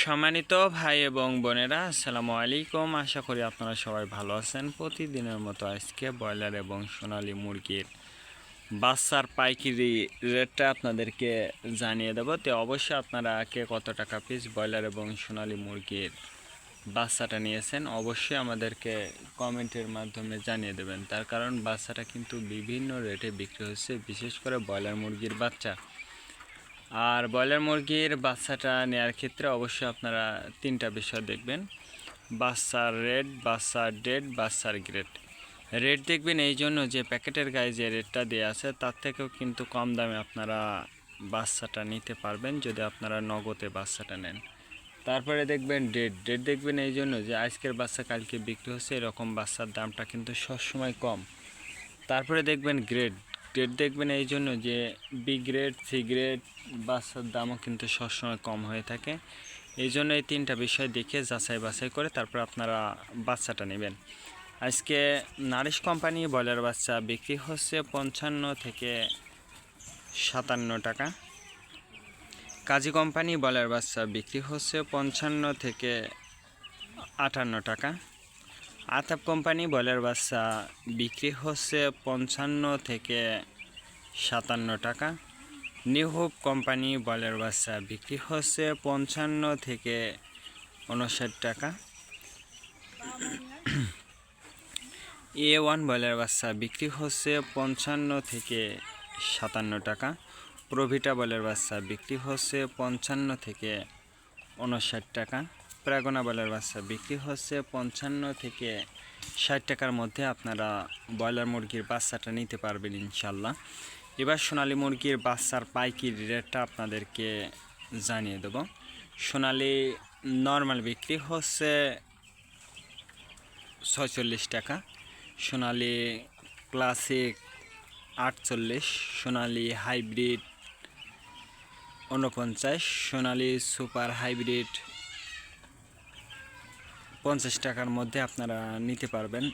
সম্মানিত ভাই এবং বোনেরা, আসসালামু আলাইকুম। আশা করি আপনারা সবাই ভালো আছেন। প্রতিদিনের মতো আজকে ব্রয়লার এবং সোনালী মুরগির বাচ্চার পাইকারি রেটটা আপনাদেরকে জানিয়ে দেবো। তো অবশ্যই আপনারা কে কত টাকা পিস ব্রয়লার এবং সোনালী মুরগির বাচ্চাটা নিয়েছেন অবশ্যই আমাদেরকে কমেন্টের মাধ্যমে জানিয়ে দেবেন। তার কারণ বাচ্চাটা কিন্তু বিভিন্ন রেটে বিক্রি হচ্ছে, বিশেষ করে ব্রয়লার মুরগির বাচ্চা। আর ব্রয়লার মুরগির বাচ্চাটা নেওয়ার ক্ষেত্রে অবশ্যই আপনারা তিনটা বিষয় দেখবেন: বাচ্চার রেট, বাচ্চার ডেট, বাচ্চার গ্রেড। রেট দেখবেন এই জন্য যে প্যাকেটের গায়ে যে রেটটা দেওয়া আছে তার থেকেও কিন্তু কম দামে আপনারা বাচ্চাটা নিতে পারবেন যদি আপনারা নগদে বাচ্চাটা নেন। তারপরে দেখবেন ডেট। ডেট দেখবেন এই জন্য যে আজকের বাচ্চা কালকে বিক্রি হচ্ছে, এরকম বাচ্চার দামটা কিন্তু সবসময় কম। তারপরে দেখবেন গ্রেড। গ্রেড দেখবেন এই জন্য যে বি গ্রেড, সি গ্রেড বাচ্চার দামও কিন্তু সবসময় কম হয়ে থাকে। এই জন্য এই তিনটা বিষয় দেখে যাচাই বাছাই করে তারপর আপনারা বাচ্চাটা নেবেন। আজকে নারিশ কোম্পানি ব্রয়লার বাচ্চা বিক্রি হচ্ছে 55 থেকে 57 টাকা। কাজী কোম্পানি ব্রয়লার বাচ্চা বিক্রি হচ্ছে 55 থেকে 58 টাকা। আতাপ কোম্পানি ব্রয়লার বাচ্চা বিক্রি হচ্ছে 55 থেকে 57 টাকা। নিউ হোপ কোম্পানি ব্রয়লার বাচ্চা বিক্রি হচ্ছে 55 থেকে 59 টাকা। A1 ব্রয়লার বাচ্চা বিক্রি হচ্ছে 55 থেকে 57 টাকা। প্রভিটা ব্রয়লার বাচ্চা বিক্রি হচ্ছে 55 থেকে 59 টাকা। প্রাগনা ব্রয়লার বাচ্চা বিক্রি হচ্ছে 55 থেকে 60 টাকার মধ্যে আপনারা ব্রয়লার মুরগির বাচ্চাটা নিতে পারবেন ইনশাল্লাহ। এবার সোনালী মুরগির বাচ্চার পাইকারি রেটটা আপনাদেরকে জানিয়ে দেব। সোনালী নর্মাল বিক্রি হচ্ছে 46 টাকা, সোনালী ক্লাসিক 48, সোনালী হাইব্রিড 49, সোনালী সুপার হাইব্রিড 50 টাকার মধ্যে আপনারা নিতে পারবেন।